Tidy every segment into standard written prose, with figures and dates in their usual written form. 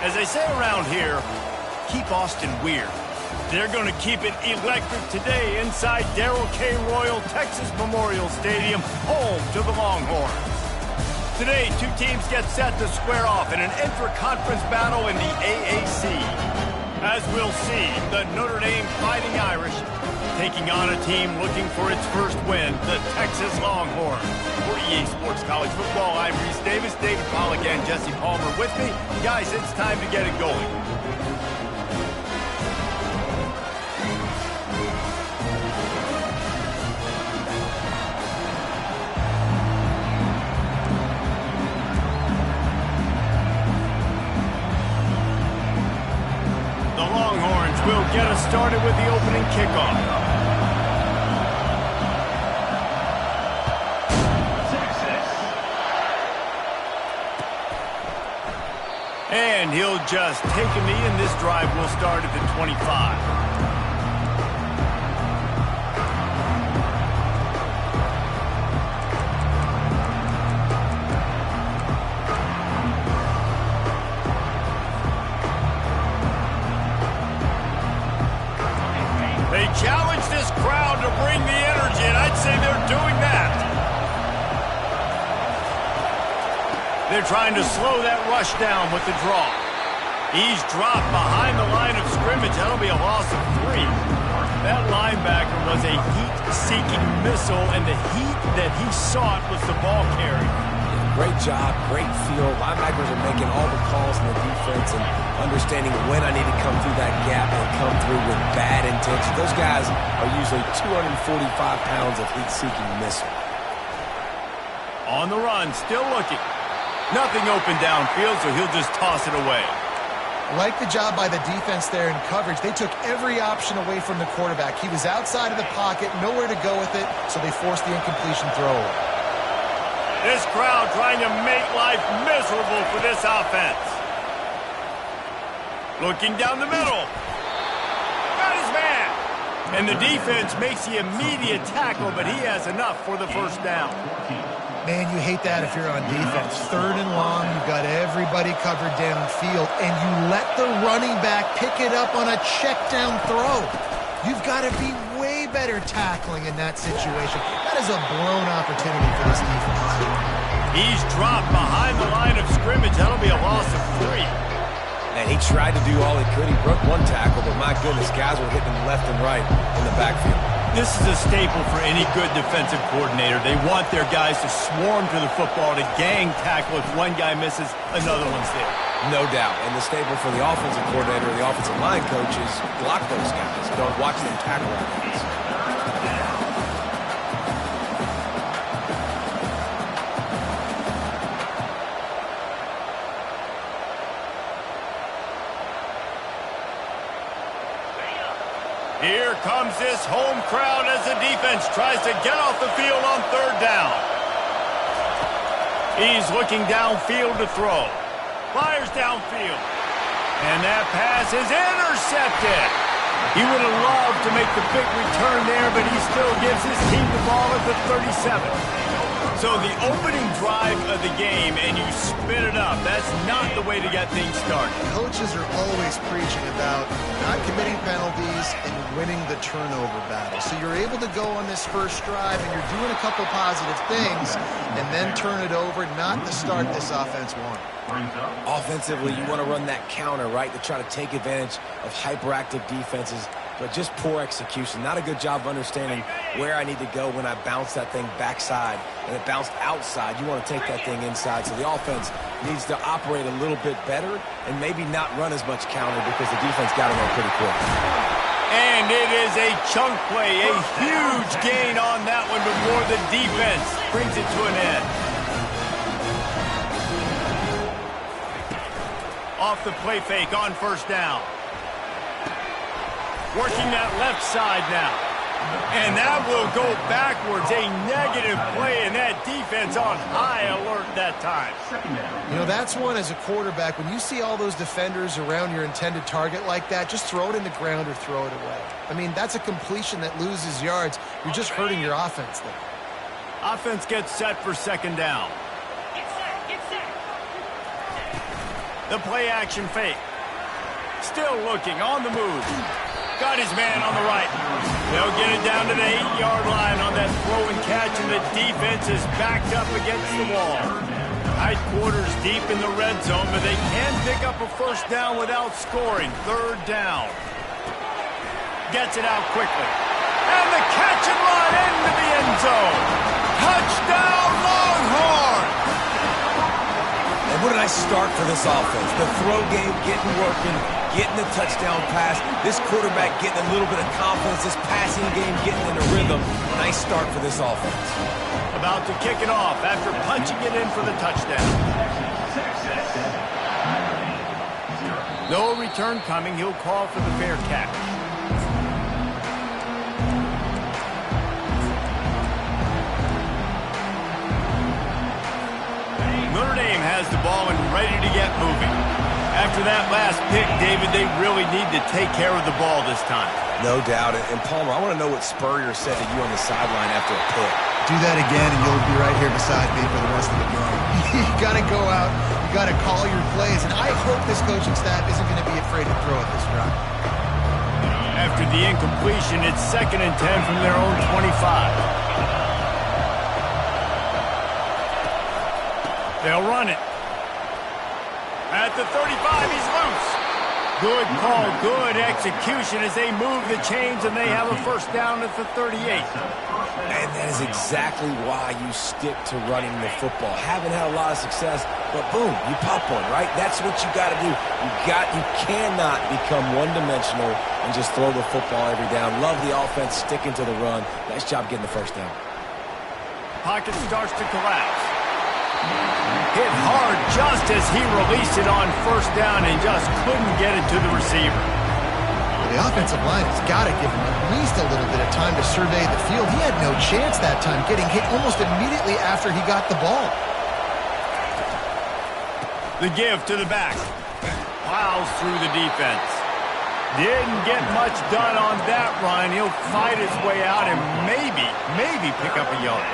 As they say around here, keep Austin weird. They're going to keep it electric today inside Darrell K. Royal Texas Memorial Stadium, home to the Longhorns. Today, two teams get set to square off in an intra-conference battle in the AAC. As we'll see, the Notre Dame Fighting Irish taking on a team looking for its first win, the Texas Longhorns. For EA Sports College Football, I'm Reese Davis, David Pollack, and Jesse Palmer with me. Guys, it's time to get it going. The Longhorns will get us started with the opening kickoff. And he'll just take a knee, and this drive will start at the 25. They challenge this crowd to bring the energy, and I'd say they're doing that. They're trying to slow that rush down with the draw. He's dropped behind the line of scrimmage. That'll be a loss of 3. That linebacker was a heat-seeking missile, and the heat that he sought was the ball carrier. Great job, great feel. Linebackers are making all the calls in the defense and understanding when I need to come through that gap and come through with bad intention. Those guys are usually 245 pounds of heat-seeking missile. On the run, still looking. Nothing open downfield, so he'll just toss it away. Like the job by the defense there in coverage. They took every option away from the quarterback. He was outside of the pocket, nowhere to go with it, so they forced the incompletion throw. This crowd trying to make life miserable for this offense. Looking down the middle. Got his man. And the defense makes the immediate tackle, but he has enough for the first down. Man, you hate that if you're on defense. 3rd and long, you've got everybody covered downfield, and you let the running back pick it up on a check down throw. You've got to be way better tackling in that situation. That is a blown opportunity for this defense. He's dropped behind the line of scrimmage. That'll be a loss of 3. And he tried to do all he could. He broke one tackle, but my goodness, guys were hitting him left and right in the backfield. This is a staple for any good defensive coordinator. They want their guys to swarm to the football, to gang tackle. If one guy misses, another one's there. No doubt. And the staple for the offensive coordinator, the offensive line coach is block those guys. Don't watch them tackle our guys. Here comes this home crowd as the defense tries to get off the field on 3rd down. He's looking downfield to throw. Fires downfield. And that pass is intercepted. He would have loved to make the big return there, but he still gives his team the ball at the 37. So the opening drive of the game, and you spin it up. That's not the way to get things started. Coaches are always preaching about not committing penalties and winning the turnover battle. So you're able to go on this first drive, and you're doing a couple positive things, and then turn it over, not the start this offense wanted. Offensively, you want to run that counter, right, to try to take advantage of hyperactive defenses, but just poor execution. Not a good job of understanding where I need to go when I bounce that thing backside, and it bounced outside. You want to take that thing inside, so the offense needs to operate a little bit better and maybe not run as much counter because the defense got in there pretty quick. And it is a chunk play, a huge gain on that one before the defense brings it to an end. Off the play fake on 1st down. Working that left side now. And that will go backwards. A negative play, and that defense on high alert that time. You know, that's one as a quarterback. When you see all those defenders around your intended target like that, just throw it in the ground or throw it away. I mean, that's a completion that loses yards. You're just hurting your offense there. Offense gets set for 2nd down. The play-action fake. Still looking, on the move. Got his man on the right. They'll get it down to the 8-yard line on that throw and catch, and the defense is backed up against the wall. Tight quarters deep in the red zone, but they can pick up a first down without scoring. Third down. Gets it out quickly. And the catch and run into the end zone. Touchdown, Longhorns! And what a nice start for this offense. The throw game getting working, getting the touchdown pass. This quarterback getting a little bit of confidence. This passing game getting in a rhythm. Nice start for this offense. About to kick it off after punching it in for the touchdown. No return coming. He'll call for the fair catch. Notre Dame has the ball and ready to get moving. After that last pick, David, they really need to take care of the ball this time. No doubt. And Palmer, I want to know what Spurrier said to you on the sideline after a pick. Do that again, and you'll be right here beside me for the rest of the game. You got to go out. You got to call your plays, and I hope this coaching staff isn't going to be afraid to throw at this drive. After the incompletion, it's 2nd and 10 from their own 25. They'll run it. At the 35, he's loose. Good call, good execution as they move the chains, and they have a first down at the 38. And that is exactly why you stick to running the football. Haven't had a lot of success, but boom, you pop one, right? That's what you got to do. You cannot become one-dimensional and just throw the football every down. Love the offense, sticking to the run. Nice job getting the first down. Pocket starts to collapse. Hit hard just as he released it on first down and just couldn't get it to the receiver. The offensive line has got to give him at least a little bit of time to survey the field. He had no chance that time, getting hit almost immediately after he got the ball. The give to the back. Plows through the defense. Didn't get much done on that run. He'll fight his way out and maybe pick up a yard.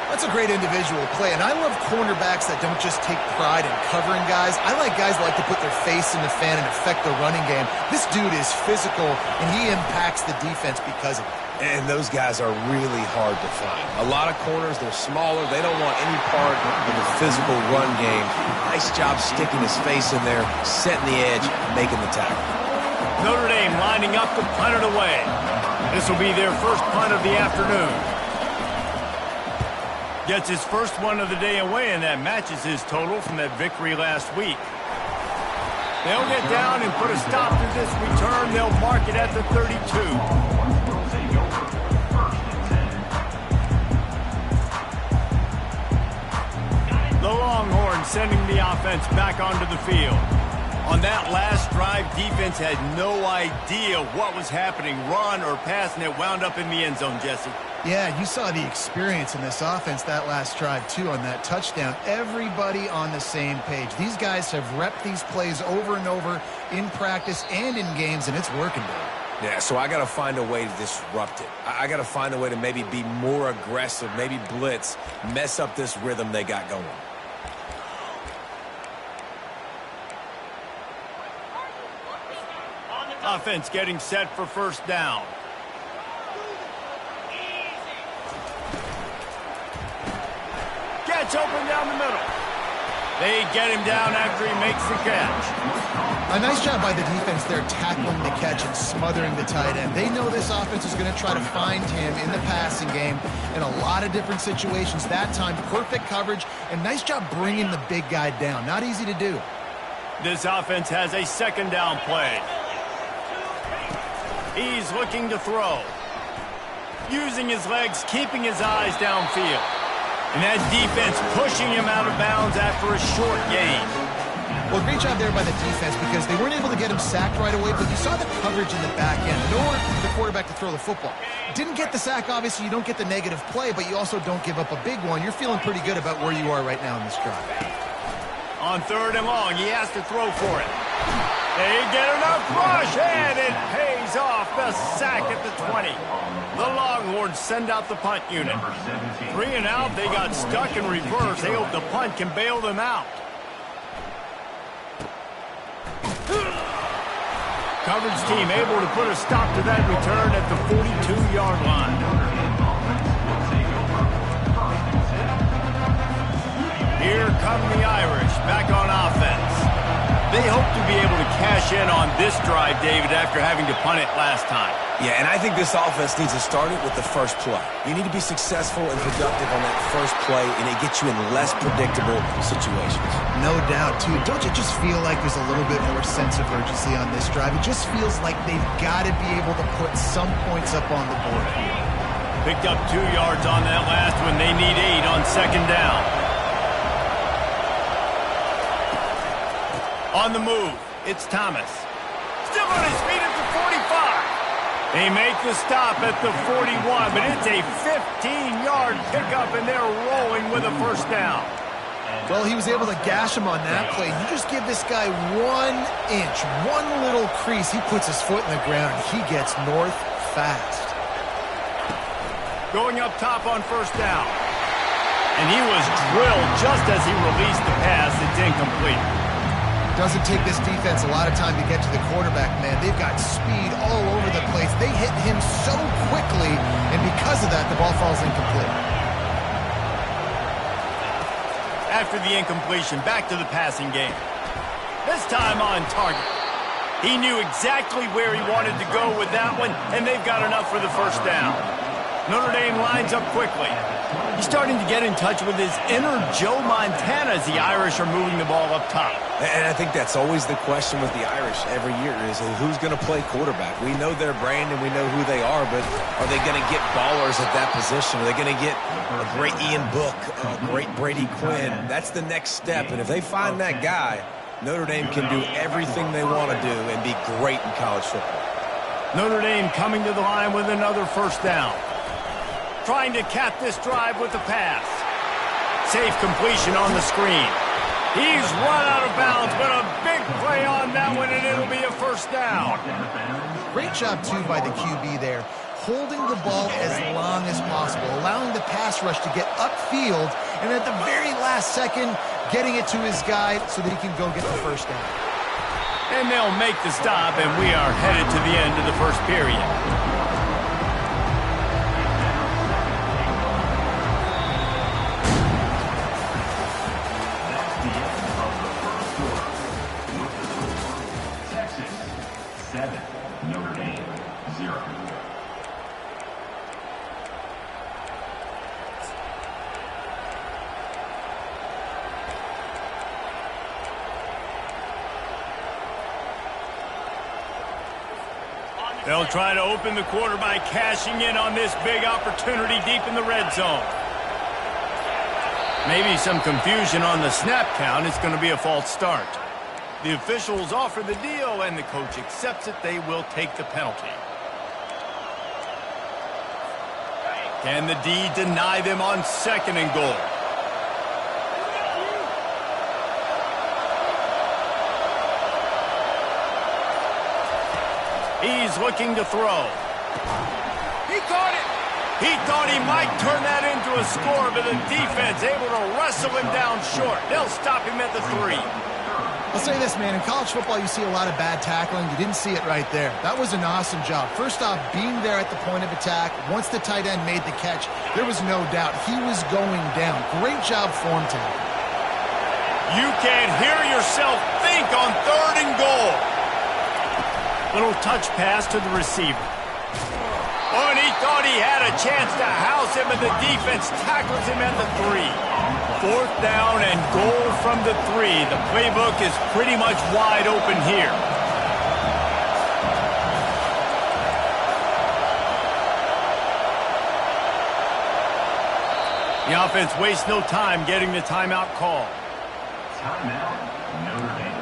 That's a great individual play, and I love cornerbacks that don't just take pride in covering guys. I like guys that like to put their face in the fan and affect the running game. This dude is physical, and he impacts the defense because of it. And those guys are really hard to find. A lot of corners, they're smaller. They don't want any part of the physical run game. Nice job sticking his face in there, setting the edge, making the tackle. Notre Dame lining up to punt it away. This will be their first punt of the afternoon. Gets his first one of the day away, and that matches his total from that victory last week. They'll get down and put a stop to this return. They'll mark it at the 32. The Longhorns sending the offense back onto the field. On that last drive, defense had no idea what was happening, run or pass, and it wound up in the end zone, Jesse. Yeah, you saw the experience in this offense that last drive, too, on that touchdown. Everybody on the same page. These guys have repped these plays over and over in practice and in games, and it's working, dude. Yeah, so I got to find a way to disrupt it. I got to find a way to maybe be more aggressive, maybe blitz, mess up this rhythm they got going. Offense getting set for first down. Gets open down the middle. They get him down after he makes the catch. A nice job by the defense there tackling the catch and smothering the tight end. They know this offense is going to try to find him in the passing game in a lot of different situations. That time, perfect coverage, and nice job bringing the big guy down. Not easy to do. This offense has a second down play. He's looking to throw. Using his legs, keeping his eyes downfield. And that defense pushing him out of bounds after a short gain. Well, great job there by the defense because they weren't able to get him sacked right away, but you saw the coverage in the back end. Nowhere for the quarterback to throw the football. Didn't get the sack, obviously. You don't get the negative play, but you also don't give up a big one. You're feeling pretty good about where you are right now in this drive. On third and long, he has to throw for it. They get enough rush, and it pays off. The sack at the 20. The Longhorns send out the punt unit. 3 and out, they got stuck in reverse. They hope the punt can bail them out. Coverage team able to put a stop to that return at the 42-yard line. Here come the Irish back on offense. They hope to be able to cash in on this drive, David, after having to punt it last time. Yeah, and I think this offense needs to start it with the first play. You need to be successful and productive on that first play, and it gets you in less predictable situations. No doubt, too. Don't you just feel like there's a little bit more sense of urgency on this drive? It just feels like they've got to be able to put some points up on the board here. Picked up 2 yards on that last one. They need 8 on second down. On the move, it's Thomas. Still on his feet at the 45. They make the stop at the 41, but it's a 15-yard pickup, and they're rolling with a first down. Well, he was able to gash him on that play. You just give this guy 1 inch, one little crease. He puts his foot in the ground, and he gets north fast. Going up top on first down. And he was drilled just as he released the pass. It's incomplete. Doesn't take this defense a lot of time to get to the quarterback, man. They've got speed all over the place. They hit him so quickly, and because of that, the ball falls incomplete. After the incompletion, back to the passing game. This time on target. He knew exactly where he wanted to go with that one, and they've got enough for the first down. Notre Dame lines up quickly. He's starting to get in touch with his inner Joe Montana as the Irish are moving the ball up top. And I think that's always the question with the Irish every year is who's going to play quarterback. We know their brand and we know who they are, but are they going to get ballers at that position? Are they going to get a great Ian Book, a great Brady Quinn? That's the next step, and if they find that guy, Notre Dame can do everything they want to do and be great in college football. Notre Dame coming to the line with another first down. Trying to cap this drive with the pass. Safe completion on the screen. He's run out of bounds, but a big play on that one, and it'll be a first down. Great job, too, by the QB there. Holding the ball as long as possible, allowing the pass rush to get upfield, and at the very last second, getting it to his guy so that he can go get the first down. And they'll make the stop, and we are headed to the end of the first period. They'll try to open the quarter by cashing in on this big opportunity deep in the red zone. Maybe some confusion on the snap count. It's going to be a false start. The officials offer the deal, and the coach accepts it. They will take the penalty. Can the D deny them on second and goal? He's looking to throw. He caught it. He thought he might turn that into a score, but the defense able to wrestle him down short. They'll stop him at the 3. I'll say this, man. In college football, you see a lot of bad tackling. You didn't see it right there. That was an awesome job. First off, being there at the point of attack. Once the tight end made the catch, there was no doubt he was going down. Great job form tackle. You can hear yourself think on third and goal. Little touch pass to the receiver. Oh, and he thought he had a chance to house him, and the defense tackles him at the 3. Fourth down and goal from the 3. The playbook is pretty much wide open here. The offense wastes no time getting the timeout call. Timeout, Notre Dame.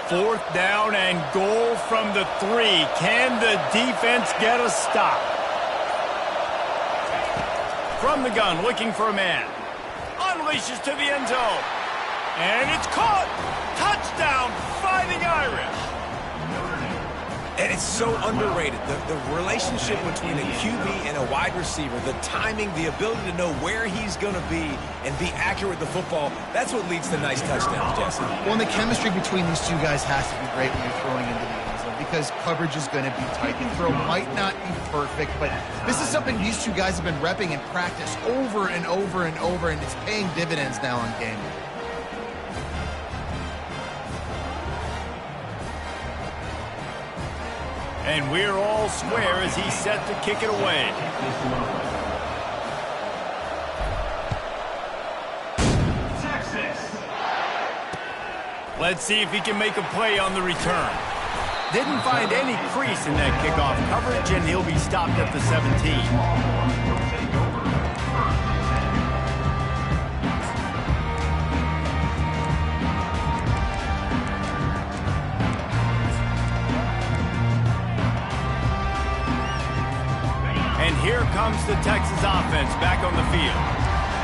Fourth down and goal from the 3. Can the defense get a stop? From the gun, looking for a man. Unleashes to the end zone. And it's caught. Touchdown, Fighting Irish. And it's so underrated. The relationship between a QB and a wide receiver, the timing, the ability to know where he's going to be and be accurate with the football, that's what leads to nice touchdowns, Jesse. Well, and the chemistry between these two guys has to be great when you're throwing into the end zone because coverage is going to be tight. The throw might not be perfect, but this is something these two guys have been repping in practice over and over and over, and it's paying dividends now on game day. And we're all square as he's set to kick it away. Texas. Let's see if he can make a play on the return. Didn't find any crease in that kickoff coverage, and he'll be stopped at the 17. And here comes the Texas offense back on the field.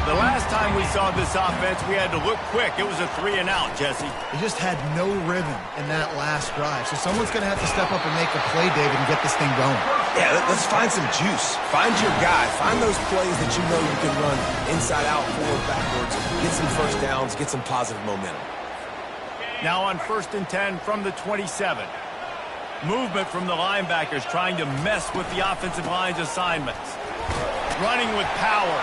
The last time we saw this offense, we had to look quick. It was a 3-and-out, Jesse. They just had no rhythm in that last drive. So someone's going to have to step up and make a play, David, and get this thing going. Yeah, let's find some juice. Find your guy. Find those plays that you know you can run inside out, forward, backwards. Get some first downs. Get some positive momentum. Now on 1st and 10 from the 27. Movement from the linebackers trying to mess with the offensive line's assignments. Running with power.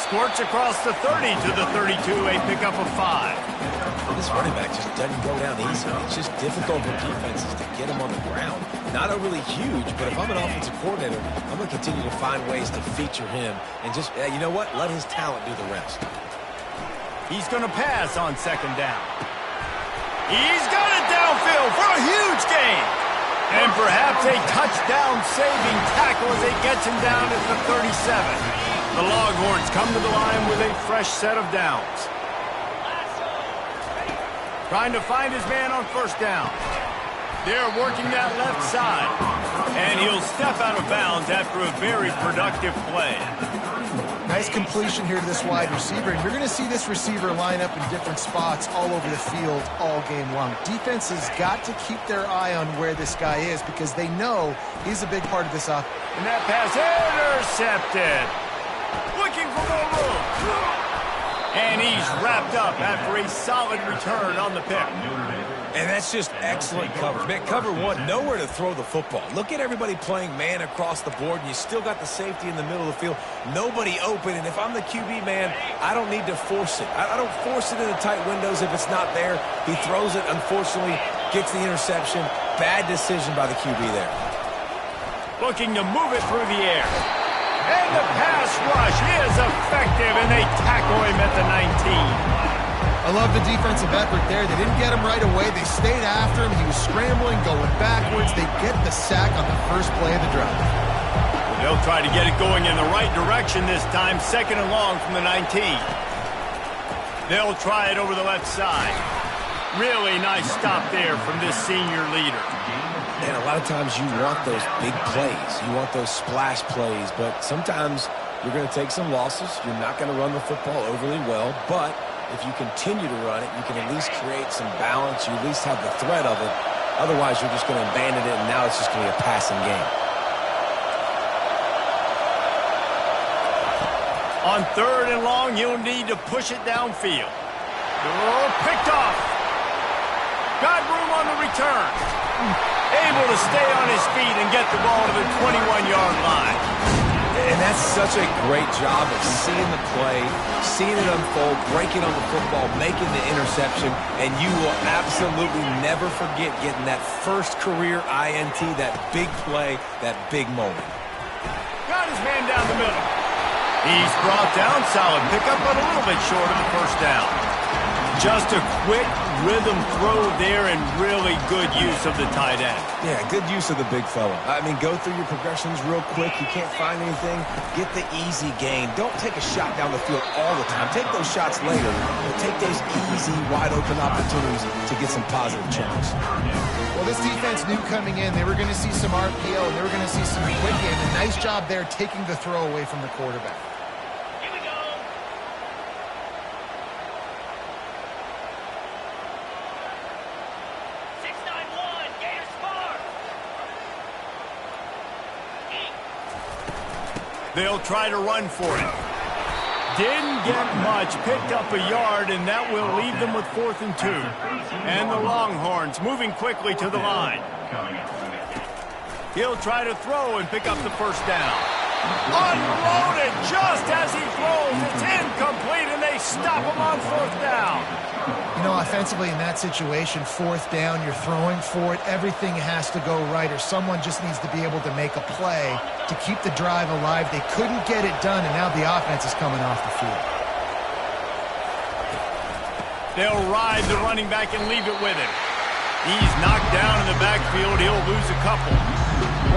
Squirts across the 30 to the 32, a pickup of 5. This running back just doesn't go down easy. It's just difficult for defenses to get him on the ground. Not overly huge, but if I'm an offensive coordinator, I'm going to continue to find ways to feature him and just, you know what, let his talent do the rest. He's going to pass on 2nd down. He's got it downfield for a huge gain. And perhaps a touchdown-saving tackle as he gets him down at the 37. The Longhorns come to the line with a fresh set of downs. Trying to find his man on 1st down. They're working that left side. And he'll step out of bounds after a very productive play. Nice completion here to this wide receiver. And you're going to see this receiver line up in different spots all over the field all game long. Defense has got to keep their eye on where this guy is because they know he's a big part of this offense. And that pass intercepted. Looking for more room. And he's wrapped up after a solid return on the pick. And that's just excellent coverage. Man, cover one, nowhere to throw the football. Look at everybody playing man across the board, and you still got the safety in the middle of the field. Nobody open, and if I'm the QB, man, I don't need to force it. I don't force it in the tight windows if it's not there. He throws it, unfortunately, gets the interception. Bad decision by the QB there. Looking to move it through the air. And the pass rush is effective, and they tackle him at the 19. I love the defensive effort there. They didn't get him right away. They stayed after him. He was scrambling, going backwards. They get the sack on the first play of the drive. They'll try to get it going in the right direction this time. 2nd and long from the 19. They'll try it over the left side. Really nice stop there from this senior leader. And a lot of times you want those big plays. You want those splash plays. But sometimes you're going to take some losses. You're not going to run the football overly well. But if you continue to run it, you can at least create some balance. You at least have the threat of it. Otherwise, you're just going to abandon it, and now it's just going to be a passing game. On 3rd and long, you'll need to push it downfield. Oh, picked off. Got room on the return. Able to stay on his feet and get the ball to the 21-yard line. And that's such a great job of seeing the play, seeing it unfold, breaking on the football, making the interception, and you will absolutely never forget getting that first career INT, that big play, that big moment. Got his man down the middle. He's brought down, solid pickup, but a little bit short of the 1st down. Just a quick rhythm throw there and really good use of the tight end. Yeah, good use of the big fella. I mean, go through your progressions real quick. You can't find anything. Get the easy gain. Don't take a shot down the field all the time. Take those shots later, but take those easy, wide-open opportunities to get some positive chunks. Well, this defense knew coming in they were going to see some RPO and they were going to see some quick game. A nice job there taking the throw away from the quarterback. They'll try to run for it. Didn't get much, picked up a yard, and that will leave them with 4th and 2. And the Longhorns moving quickly to the line. He'll try to throw and pick up the first down. Unloaded just as he throws. It's incomplete, and they stop him on 4th down. You know, offensively in that situation, 4th down, you're throwing for it. Everything has to go right, or someone just needs to be able to make a play to keep the drive alive. They couldn't get it done, and now the offense is coming off the field. They'll ride the running back and leave it with him. He's knocked down in the backfield. He'll lose a couple.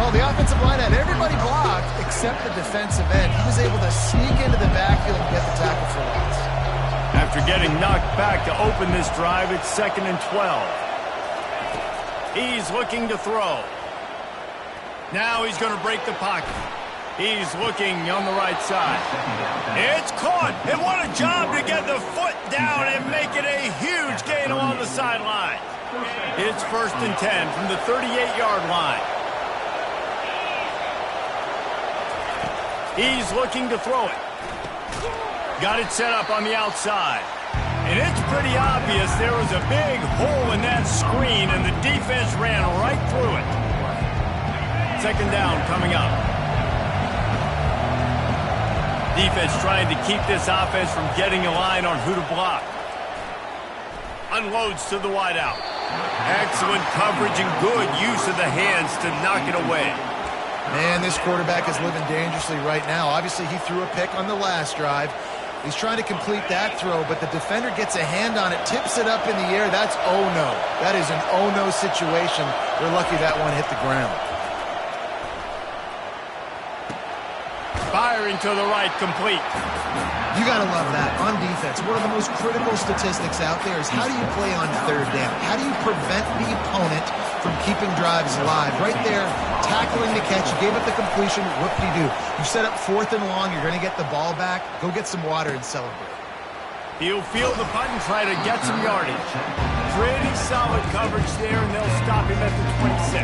Well, the offensive line had everybody blocked except the defensive end. He was able to sneak into the backfield and get the tackle for loss. After getting knocked back to open this drive, it's 2nd and 12. He's looking to throw. Now he's going to break the pocket. He's looking on the right side. It's caught. And what a job to get the foot down and make it a huge gain along the sideline. It's 1st and 10 from the 38-yard line. He's looking to throw it. Got it set up on the outside. And it's pretty obvious there was a big hole in that screen, and the defense ran right through it. 2nd down coming up. Defense trying to keep this offense from getting a line on who to block. Unloads to the wideout. Excellent coverage and good use of the hands to knock it away. Man, this quarterback is living dangerously right now. Obviously, he threw a pick on the last drive. He's trying to complete that throw, but the defender gets a hand on it, tips it up in the air. That's oh-no. That is an oh-no situation. They're lucky that one hit the ground. Firing to the right, complete. You got to love that. On defense, one of the most critical statistics out there is how do you play on 3rd down? How do you prevent the opponent from keeping drives alive? Right there, tackling the catch. You gave up the completion. What do? You set up 4th and long. You're going to get the ball back. Go get some water and celebrate. He'll field the punt and try to get some yardage. Pretty solid coverage there, and they'll stop him at the 26.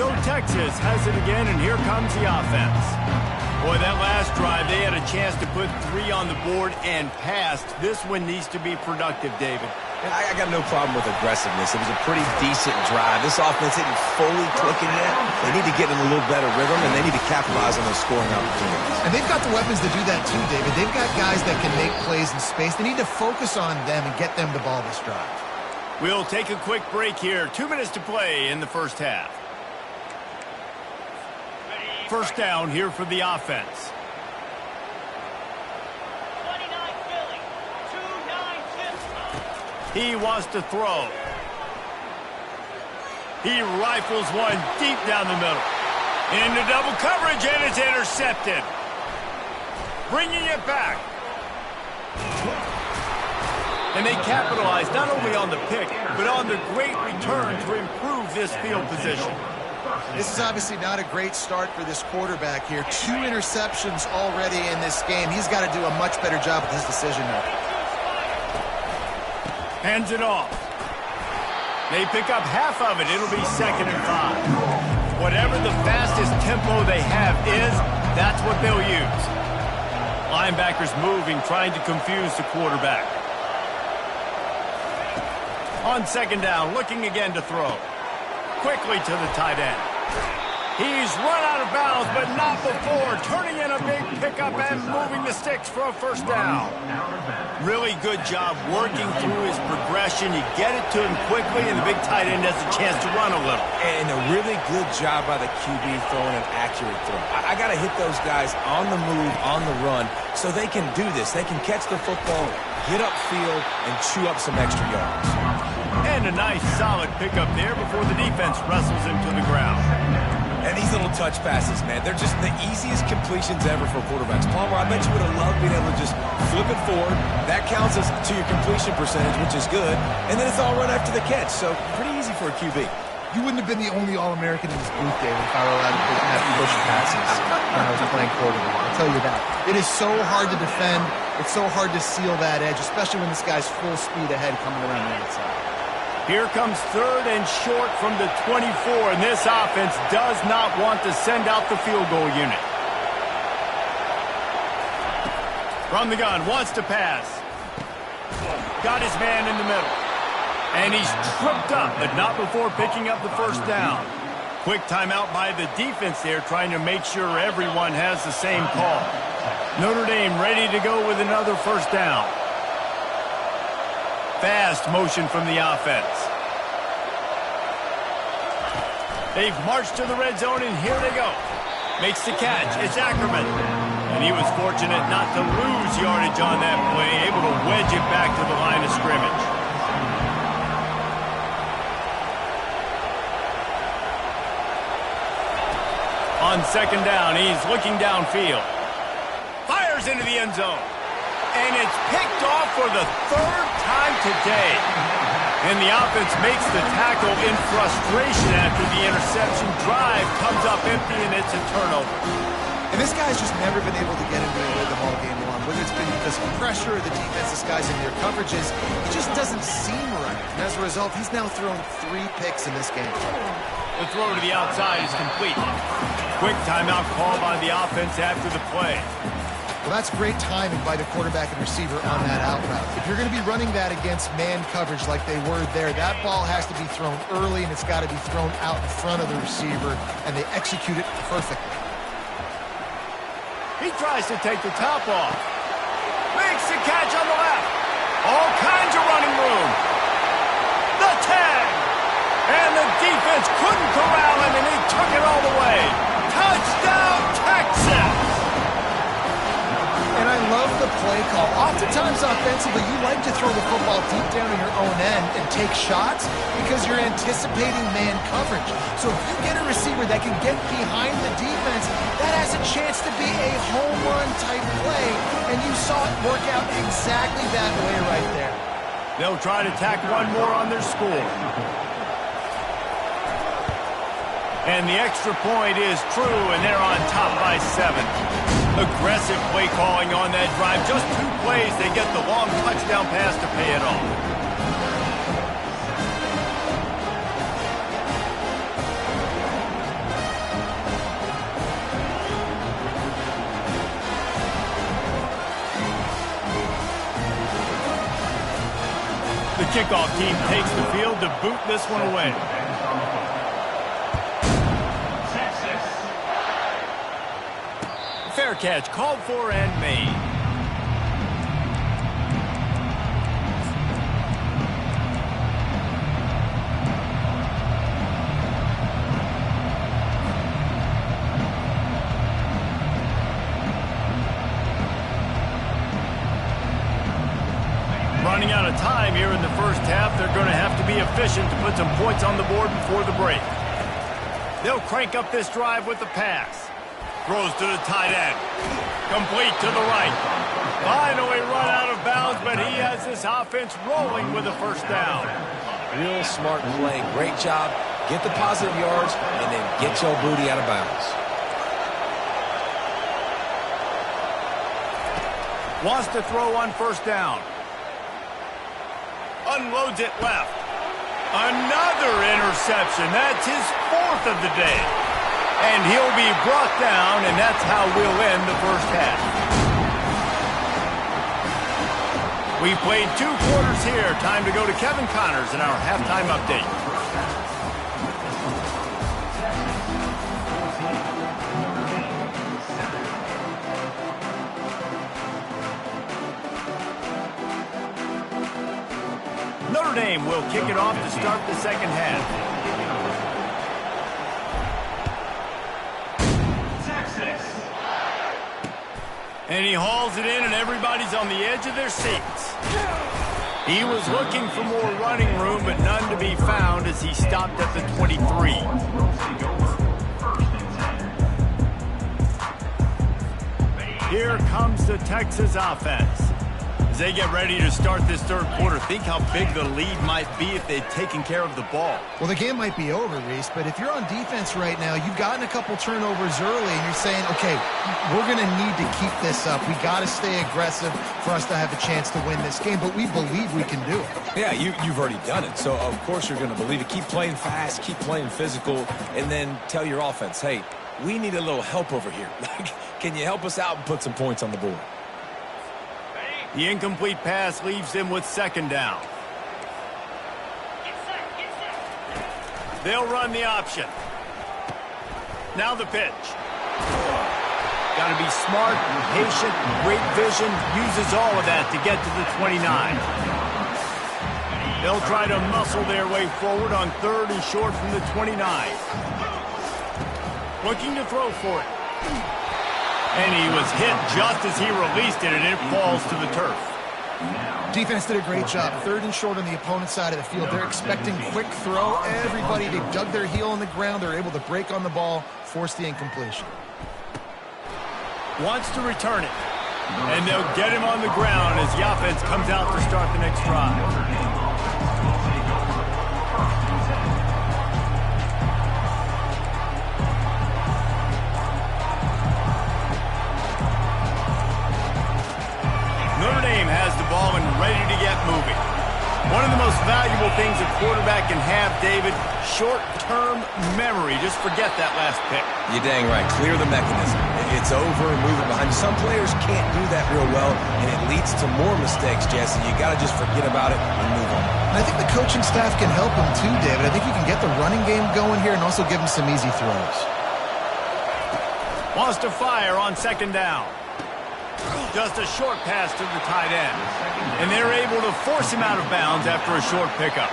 So Texas has it again, and here comes the offense. Boy, that last drive, they had a chance to put 3 on the board and passed. This one needs to be productive, David. I got no problem with aggressiveness. It was a pretty decent drive. This offense isn't fully clicking yet. They need to get in a little better rhythm, and they need to capitalize on those scoring opportunities. And they've got the weapons to do that too, David. They've got guys that can make plays in space. They need to focus on them and get them the ball this drive. We'll take a quick break here. 2 minutes to play in the first half. 1st down here for the offense. 29 Philly, 2-9 He wants to throw. He rifles one deep down the middle. Into double coverage, and it's intercepted. Bringing it back. And they capitalize not only on the pick, but on the great return to improve this field position. This is obviously not a great start for this quarterback here. 2 interceptions already in this game. He's got to do a much better job with his decision making. Hands it off. They pick up half of it. It'll be 2nd and 5. Whatever the fastest tempo they have is, that's what they'll use. Linebackers moving, trying to confuse the quarterback. On 2nd down, looking again to throw. Quickly to the tight end. He's run out of bounds, but not before. Turning in a big pickup and moving the sticks for a 1st down. Really good job working through his progression. You get it to him quickly, and the big tight end has a chance to run a little. And a really good job by the QB throwing an accurate throw. I got to hit those guys on the move, on the run, so they can do this. They can catch the football, get upfield, and chew up some extra yards. And a nice, solid pickup there before the defense wrestles him to the ground. And these little touch passes, man, they're just the easiest completions ever for quarterbacks. Palmer, I bet you would have loved being able to just flip it forward. That counts as to your completion percentage, which is good. And then it's all run after the catch, so pretty easy for a QB. You wouldn't have been the only All-American in this booth, David, if I were allowed to have push passes when I was playing quarterback. I'll tell you that. It is so hard to defend. It's so hard to seal that edge, especially when this guy's full speed ahead coming around the outside. Here comes 3rd and short from the 24, and this offense does not want to send out the field goal unit. From the gun, wants to pass. Got his man in the middle. And he's tripped up, but not before picking up the first down. Quick timeout by the defense there, trying to make sure everyone has the same call. Notre Dame ready to go with another first down. Fast motion from the offense. They've marched to the red zone, and here they go. Makes the catch. It's Ackerman. And he was fortunate not to lose yardage on that play, able to wedge it back to the line of scrimmage. On second down, he's looking downfield. Fires into the end zone. And it's picked off for the 3rd time today. And the offense makes the tackle in frustration after the interception. Drive comes up empty, and it's a turnover. And this guy's just never been able to get into a rhythm all game long. Whether it's been because of pressure or the defense disguising their coverages, he just doesn't seem right. And as a result, he's now thrown 3 picks in this game. The throw to the outside is complete. Quick timeout call by the offense after the play. Well, that's great timing by the quarterback and receiver on that out route. If you're going to be running that against man coverage like they were there, that ball has to be thrown early, and it's got to be thrown out in front of the receiver, and they execute it perfectly. He tries to take the top off. Makes the catch on the left. All kinds of running room. The tag. And the defense couldn't corral him, and he took it all the way. Touchdown, Texas! And I love the play call. Oftentimes offensively, you like to throw the football deep down in your own end and take shots because you're anticipating man coverage. So if you get a receiver that can get behind the defense, that has a chance to be a home run type play. And you saw it work out exactly that way right there. They'll try to tack one more on their score. And the extra point is true, and they're on top by 7. Aggressive play calling on that drive. Just 2 plays, they get the long touchdown pass to pay it off. The kickoff team takes the field to boot this one away. Fair catch called for and made. Running out of time here in the first half, they're going to have to be efficient to put some points on the board before the break. They'll crank up this drive with the pass. Throws to the tight end. Complete to the right. Finally run out of bounds, but he has this offense rolling with a first down. Real smart play. Great job. Get the positive yards, and then get your booty out of bounds. Wants to throw on first down. Unloads it left. Another interception. That's his 4th of the day. And he'll be brought down, and that's how we'll end the first half. We played 2 quarters here. Time to go to Kevin Connors in our halftime update. Notre Dame will kick it off to start the second half. And he hauls it in, and everybody's on the edge of their seats. He was looking for more running room, but none to be found as he stopped at the 23. Here comes the Texas offense. As they get ready to start this third quarter, think how big the lead might be if they'd taken care of the ball. Well, the game might be over, Reese, but if you're on defense right now, you've gotten a couple turnovers early, and you're saying, okay, we're going to need to keep this up. We got to stay aggressive for us to have a chance to win this game, but we believe we can do it. Yeah, you've already done it, so of course you're going to believe it. Keep playing fast, keep playing physical, and then tell your offense, hey, we need a little help over here. Can you help us out and put some points on the board? The incomplete pass leaves them with second down. They'll run the option. Now the pitch. Got to be smart, patient, great vision. Uses all of that to get to the 29. They'll try to muscle their way forward on third and short from the 29. Looking to throw for it. And he was hit just as he released it, and it falls to the turf. Defense did a great job. Third and short on the opponent's side of the field. They're expecting quick throw. Everybody, they dug their heel on the ground. They're able to break on the ball, force the incompletion. Wants to return it. And they'll get him on the ground as the offense comes out to start the next drive. Notre Dame has the ball and ready to get moving. One of the most valuable things a quarterback can have, David, short-term memory. Just forget that last pick. You're dang right. Clear the mechanism. It's over and moving behind you. Some players can't do that real well, and it leads to more mistakes, Jesse. You got to just forget about it and move on. And I think the coaching staff can help him too, David. I think you can get the running game going here and also give him some easy throws. Wants to fire on second down. Just a short pass to the tight end. And they're able to force him out of bounds after a short pickup.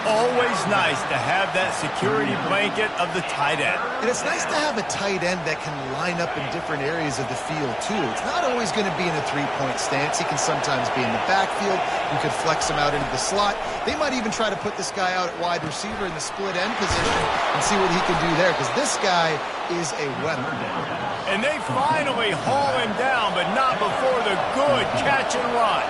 Always nice to have that security blanket of the tight end. And it's nice to have a tight end that can line up in different areas of the field, too. It's not always going to be in a three-point stance. He can sometimes be in the backfield. You could flex him out into the slot. They might even try to put this guy out at wide receiver in the split end position and see what he can do there, because this guy is a weapon. And they finally haul him down, but not before the good catch and run.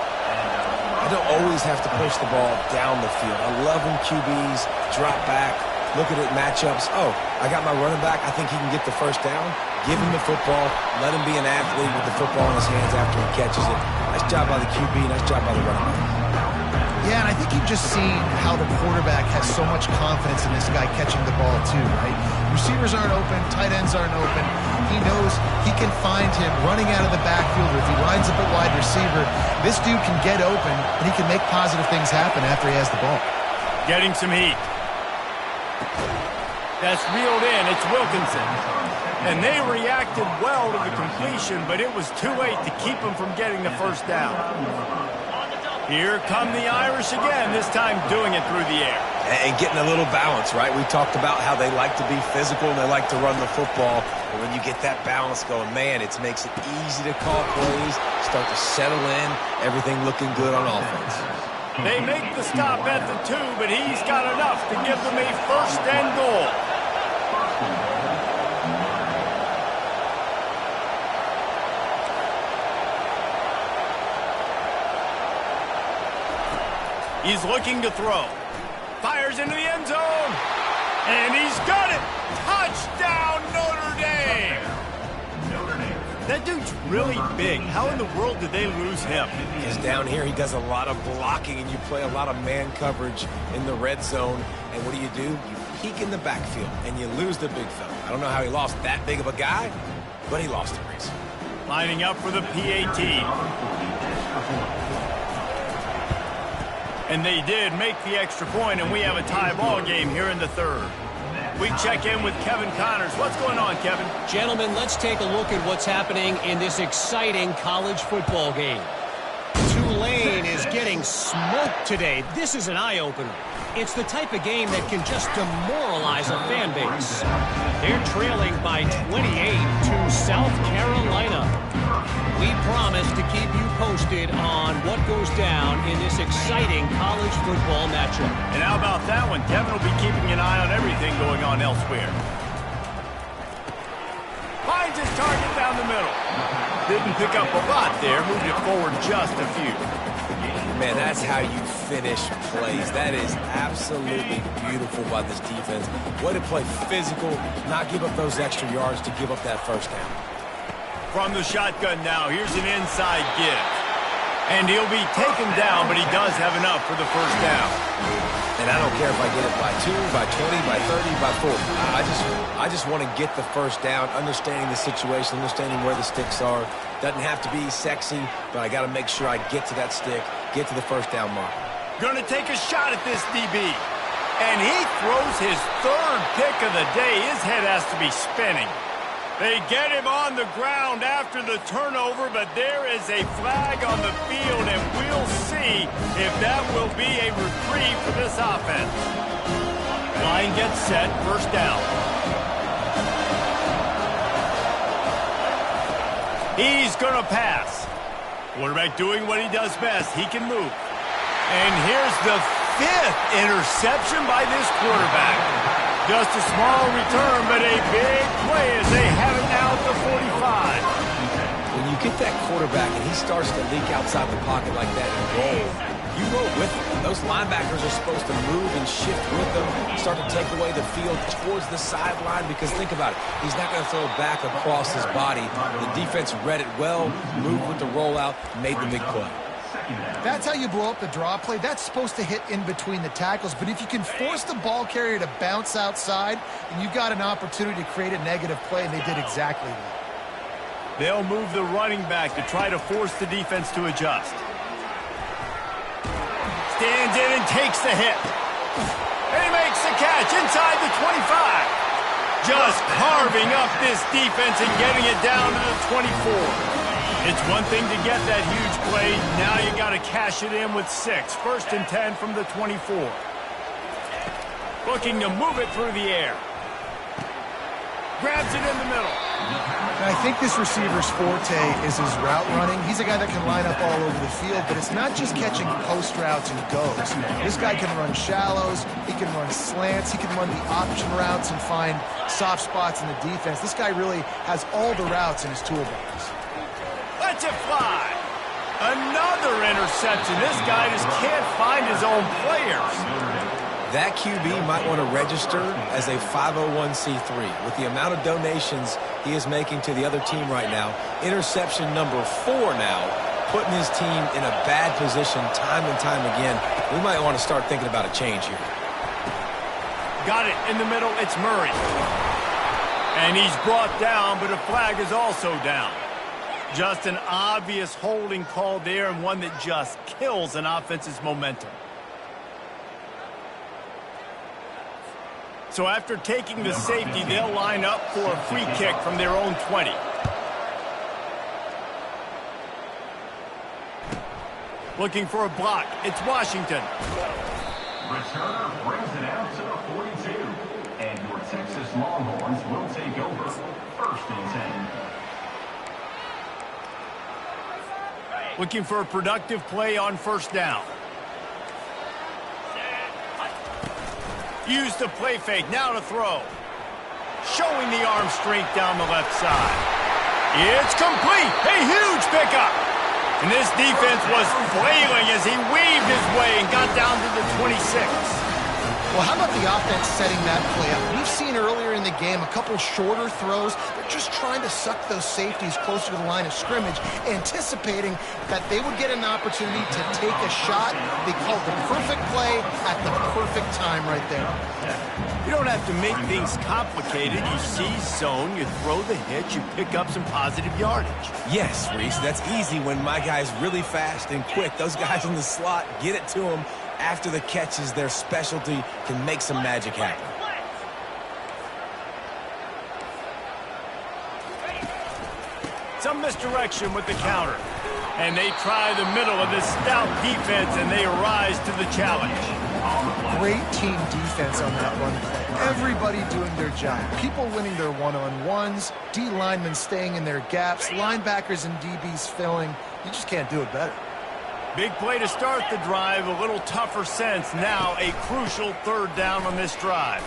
I don't always have to push the ball down the field. I love when QBs drop back, look at it, matchups. Oh, I got my running back. I think he can get the first down. Give him the football. Let him be an athlete with the football in his hands after he catches it. Nice job by the QB. Nice job by the running back. Yeah, and I think you've just seen how the quarterback has so much confidence in this guy catching the ball too, right? Receivers aren't open, tight ends aren't open. He knows he can find him running out of the backfield, or if he lines up at wide receiver, this dude can get open, and he can make positive things happen after he has the ball. Getting some heat. That's reeled in. It's Wilkinson. And they reacted well to the completion, but it was too late to keep him from getting the first down. Here come the Irish again, this time doing it through the air. And getting a little balance, right? We talked about how they like to be physical and they like to run the football. But when you get that balance going, man, it makes it easy to call plays, start to settle in, everything looking good on offense. They make the stop at the 2, but he's got enough to give them a first and goal. He's looking to throw. Fires into the end zone. And he's got it. Touchdown, Notre Dame. That dude's really big. How in the world did they lose him? Because down here he does a lot of blocking and you play a lot of man coverage in the red zone. And what do? You peek in the backfield and you lose the big fella. I don't know how he lost that big of a guy, but he lost the race. Lining up for the PAT. And they did make the extra point, and we have a tie ball game here in the third. We check in with Kevin Connors. What's going on, Kevin? Gentlemen, let's take a look at what's happening in this exciting college football game. Tulane is getting smoked today. This is an eye-opener. It's the type of game that can just demoralize a fan base. They're trailing by 28 to South Carolina. We promise to keep you posted on what goes down in this exciting college football matchup. And how about that one? Kevin will be keeping an eye on everything going on elsewhere. Finds his target down the middle. Didn't pick up a lot there. Moved it forward just a few. Man, that's how you finish plays. That is absolutely beautiful by this defense. Way to play physical, not give up those extra yards to give up that first down. From the shotgun now, here's an inside give. And he'll be taken down, but he does have enough for the first down. And I don't care if I get it by 2, by 20, by 30, by 40. I just want to get the first down, understanding the situation, understanding where the sticks are. Doesn't have to be sexy, but I got to make sure I get to that stick, get to the first down mark. Going to take a shot at this DB. And he throws his third pick of the day. His head has to be spinning. They get him on the ground after the turnover, but there is a flag on the field, and we'll see if that will be a reprieve for this offense. Line gets set, first down. He's going to pass. Quarterback doing what he does best. He can move. And here's the 5th interception by this quarterback. Just a small return, but a big play as they have it now at the 45. When you get that quarterback and he starts to leak outside the pocket like that and roll, you roll with him. Those linebackers are supposed to move and shift with them, start to take away the field towards the sideline, because think about it. He's not going to throw it back across his body. The defense read it well, moved with the rollout, made the big play. That's how you blow up the draw play. That's supposed to hit in between the tackles. But if you can force the ball carrier to bounce outside, then you've got an opportunity to create a negative play, and they did exactly that. They'll move the running back to try to force the defense to adjust. Stands in and takes the hit. And he makes the catch inside the 25. Just carving up this defense and getting it down to the 24. It's one thing to get that huge play. Now you got to cash it in with 6. First and 10 from the 24. Looking to move it through the air. Grabs it in the middle. And I think this receiver's forte is his route running. He's a guy that can line up all over the field, but it's not just catching post routes and goes. This guy can run shallows, he can run slants, he can run the option routes and find soft spots in the defense. This guy really has all the routes in his toolbox. Lets it fly. Another interception. This guy just can't find his own players. That QB might want to register as a 501c3. With the amount of donations he is making to the other team right now, interception number 4 now, putting his team in a bad position time and time again. We might want to start thinking about a change here. Got it in the middle. It's Murray. And he's brought down, but a flag is also down. Just an obvious holding call there, and one that just kills an offense's momentum. So after taking the safety, they'll line up for a free kick from their own 20. Looking for a block. It's Washington. Returner brings it out to the 42. And your Texas Longhorns will take over. First and 10. Looking for a productive play on first down. Use the play fake, now to throw. Showing the arm strength down the left side. It's complete, a huge pickup. And this defense was flailing as he weaved his way and got down to the 26. Well, how about the offense setting that play up? We've seen earlier in the game a couple shorter throws. They're just trying to suck those safeties closer to the line of scrimmage, anticipating that they would get an opportunity to take a shot. They called the perfect play at the perfect time right there. You don't have to make things complicated. You see zone, you throw the hitch, you pick up some positive yardage. Yes, Reese, that's easy when my guy's really fast and quick. Those guys in the slot, get it to them. After the catches, their specialty, can make some magic happen. Some misdirection with the counter. And they try the middle of this stout defense, and they rise to the challenge. Great team defense on that run play. Everybody doing their job. People winning their one-on-ones, D linemen staying in their gaps, linebackers and DBs filling. You just can't do it better. Big play to start the drive, a little tougher sense. Now a crucial third down on this drive.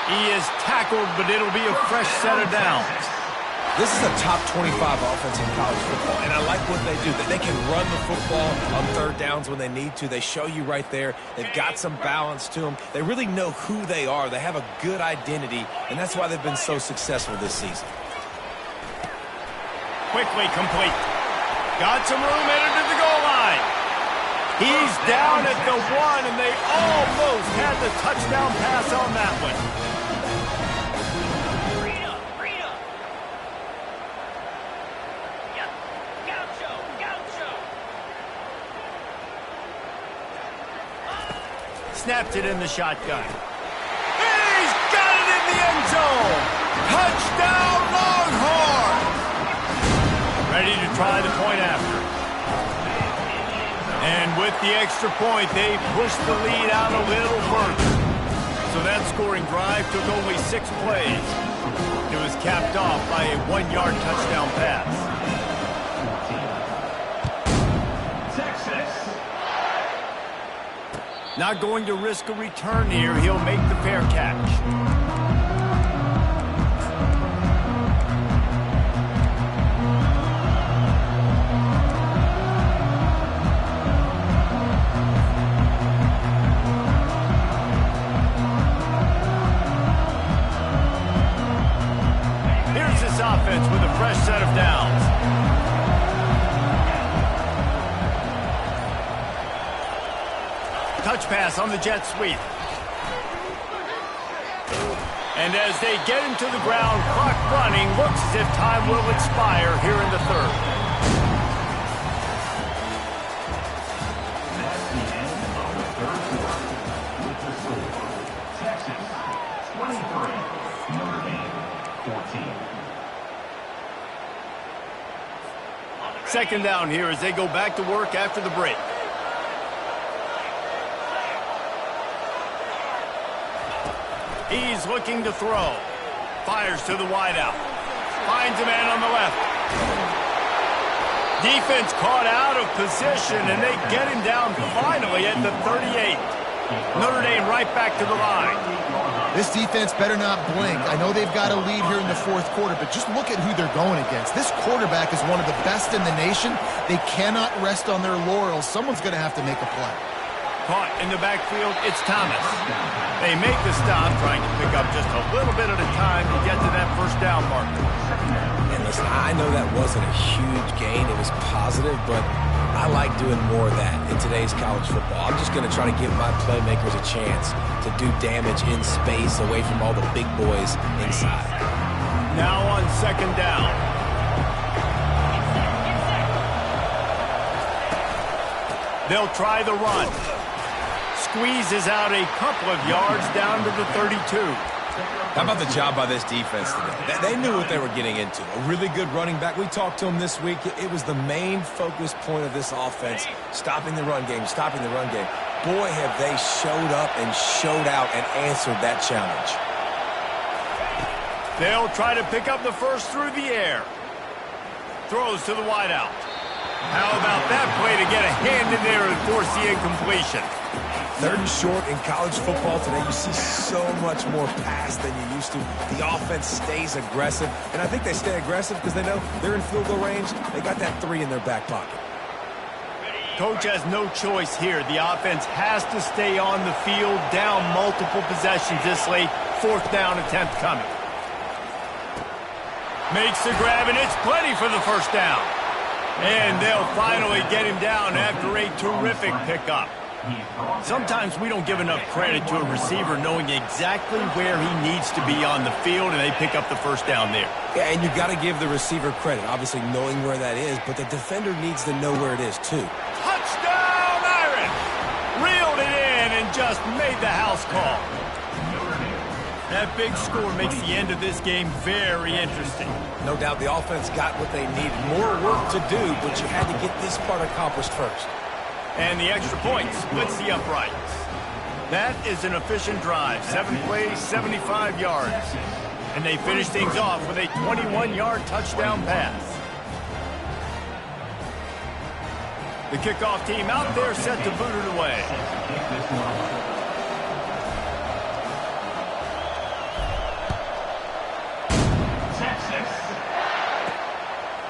He is tackled, but it'll be a fresh set of downs. This is a top 25 offense in college football, and I like what they do. They can run the football on third downs when they need to. They show you right there. They've got some balance to them. They really know who they are. They have a good identity, and that's why they've been so successful this season. Quickly complete. Got some room headed to the goal line. He's down at the 1, and they almost had the touchdown pass on that one. Snapped it in the shotgun. He's got it in the end zone. Touchdown, Longhorn. Ready to try the point after. And with the extra point, they pushed the lead out a little further. So that scoring drive took only 6 plays. It was capped off by a 1-yard touchdown pass. Not going to risk a return here. He'll make the fair catch. Here's this offense with a fresh set of downs. Touch pass on the jet sweep. And as they get him to the ground, clock running, looks as if time will expire here in the third. That's the end of the third quarter. With the score, Texas 23, Notre Dame 14. Second down here as they go back to work after the break. He's looking to throw. Fires to the wideout. Finds a man on the left. Defense caught out of position, and they get him down finally at the 38. Notre Dame right back to the line. This defense better not blink. I know they've got a lead here in the fourth quarter, but just look at who they're going against. This quarterback is one of the best in the nation. They cannot rest on their laurels. Someone's going to have to make a play. Caught in the backfield, it's Thomas. They make the stop, trying to pick up just a little bit at a time to get to that first down marker. And listen, I know that wasn't a huge gain. It was positive, but I like doing more of that in today's college football. I'm just going to try to give my playmakers a chance to do damage in space away from all the big boys inside. Now on second down. They'll try the run. Squeezes out a couple of yards down to the 32. How about the job by this defense today? They knew what they were getting into. A really good running back. We talked to him this week. It was the main focus point of this offense, stopping the run game, stopping the run game. Boy, have they showed up and showed out and answered that challenge. They'll try to pick up the first through the air. Throws to the wideout. How about that play to get a hand in there and force the incompletion? Third and short in college football today, you see so much more pass than you used to. The offense stays aggressive, and I think they stay aggressive because they know they're in field goal range. They got that 3 in their back pocket. Coach has no choice here. The offense has to stay on the field, down multiple possessions this late. Fourth down attempt coming. Makes the grab, and it's plenty for the first down. And they'll finally get him down after a terrific pickup. Sometimes we don't give enough credit to a receiver knowing exactly where he needs to be on the field, and they pick up the first down there. Yeah, and you got to give the receiver credit, obviously knowing where that is, but the defender needs to know where it is too. Touchdown, Iron! Reeled it in and just made the house call. That big score makes the end of this game very interesting. No doubt the offense got what they needed. More work to do, but you had to get this part accomplished first. And the extra point splits the uprights. That is an efficient drive. 7 plays, 75 yards. And they finish things off with a 21-yard touchdown pass. The kickoff team out there set to boot it away.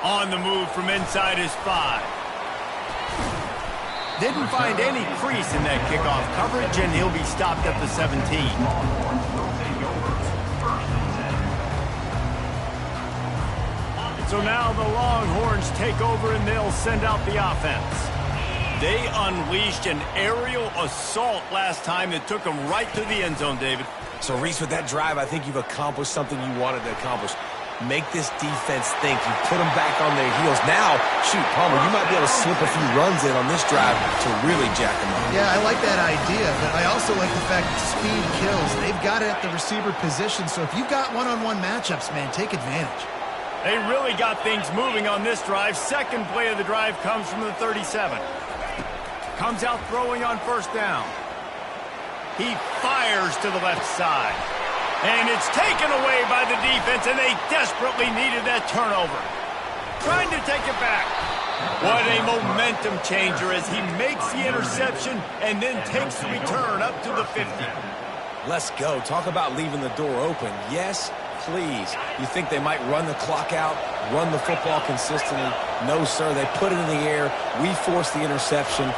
On the move from inside his 5. Didn't find any crease in that kickoff coverage, and he'll be stopped at the 17. So now the Longhorns take over, and they'll send out the offense. They unleashed an aerial assault last time that took them right to the end zone, David. So, Reese, with that drive, I think you've accomplished something you wanted to accomplish. Make this defense think. You put them back on their heels. Now, shoot, Palmer, you might be able to slip a few runs in on this drive to really jack them up. Yeah, I like that idea, but I also like the fact that speed kills. They've got it at the receiver position, so if you've got one-on-one matchups, man, take advantage. They really got things moving on this drive. Second play of the drive comes from the 37. Comes out throwing on first down. He fires to the left side. And it's taken away by the defense, and they desperately needed that turnover. Trying to take it back. What a momentum changer as he makes the interception and then takes the return up to the 50. Let's go. Talk about leaving the door open. Yes, please. You think they might run the clock out, run the football consistently? No, sir. They put it in the air. We forced the interception.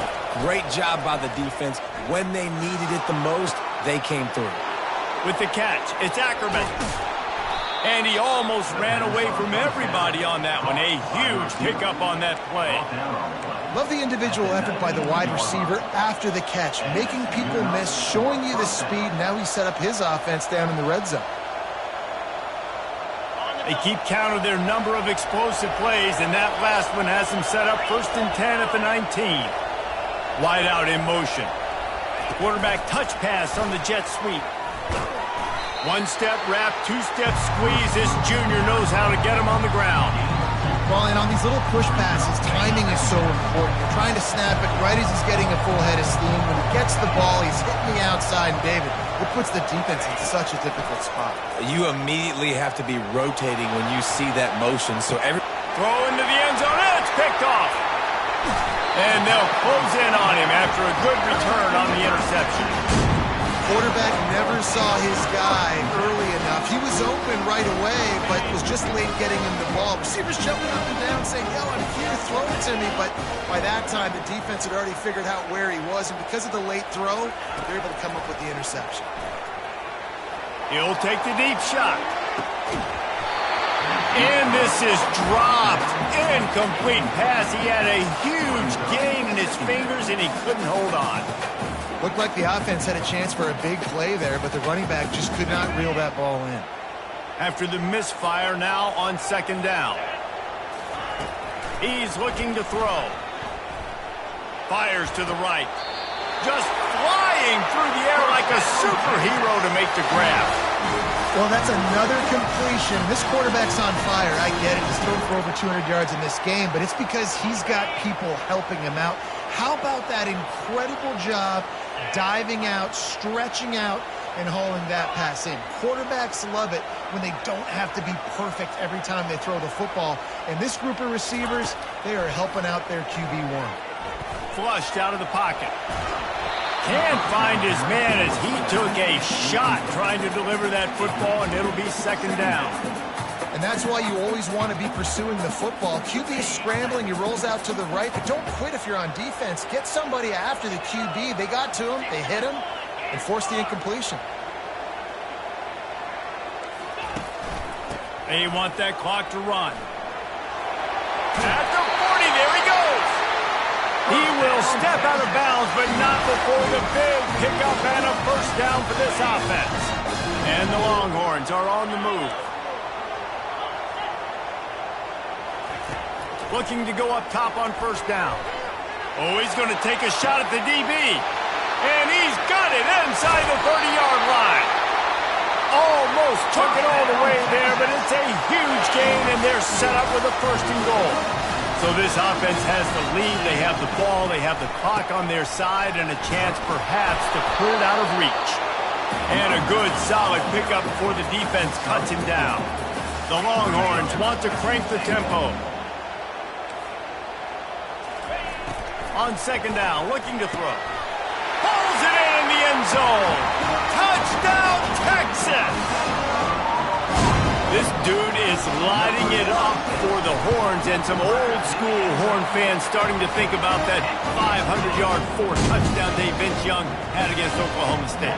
Great job by the defense. When they needed it the most, they came through. With the catch, it's Ackerman. And he almost ran away from everybody on that one. A huge pickup on that play. Love the individual effort by the wide receiver after the catch, making people miss, showing you the speed. Now he set up his offense down in the red zone. They keep count of their number of explosive plays, and that last one has them set up 1st and 10 at the 19. Wide out in motion. Quarterback touch pass on the jet sweep. One-step wrap, two-step squeeze. This junior knows how to get him on the ground. Well, and on these little push passes, timing is so important. You're trying to snap it right as he's getting a full head of steam. When he gets the ball, he's hitting the outside, and David, it puts the defense in such a difficult spot. You immediately have to be rotating when you see that motion. So throw into the end zone, and it's picked off. And they'll close in on him after a good return on the interception. Quarterback never saw his guy early enough. He was open right away, but was just late getting him the ball. Receivers jumping up and down saying, yo, I'm here, throw it to me. But by that time, the defense had already figured out where he was, and because of the late throw, they're able to come up with the interception. He'll take the deep shot. And this is dropped. Incomplete pass. He had a huge gain in his fingers, and he couldn't hold on. Looked like the offense had a chance for a big play there, but the running back just could not reel that ball in. After the misfire, now on 2nd down. He's looking to throw. Fires to the right. Just flying through the air like a superhero to make the grab. Well, that's another completion. This quarterback's on fire. I get it. He's thrown for over 200 yards in this game, but it's because he's got people helping him out. How about that incredible job diving out, stretching out, and hauling that pass in? Quarterbacks love it when they don't have to be perfect every time they throw the football. And this group of receivers, they are helping out their QB1. Flushed out of the pocket. Can't find his man as he took a shot trying to deliver that football, and it'll be 2nd down. And that's why you always want to be pursuing the football. QB is scrambling, he rolls out to the right, but don't quit if you're on defense. Get somebody after the QB. They got to him, they hit him, and forced the incompletion. They want that clock to run. At the 40, there he goes. He will step out of bounds, but not before the big pickup and a 1st down for this offense. And the Longhorns are on the move. Looking to go up top on 1st down. Oh, he's going to take a shot at the DB. And he's got it inside the 30-yard line. Almost took it all the way there, but it's a huge gain, and they're set up with a 1st and goal. So this offense has the lead. They have the ball. They have the clock on their side and a chance perhaps to put it out of reach. And a good, solid pickup before the defense cuts him down. The Longhorns want to crank the tempo. On 2nd down, looking to throw. Pulls it in the end zone. Touchdown, Texas! This dude is lighting it up for the Horns, and some old-school Horn fans starting to think about that 500-yard, 4-touchdown day Vince Young had against Oklahoma State.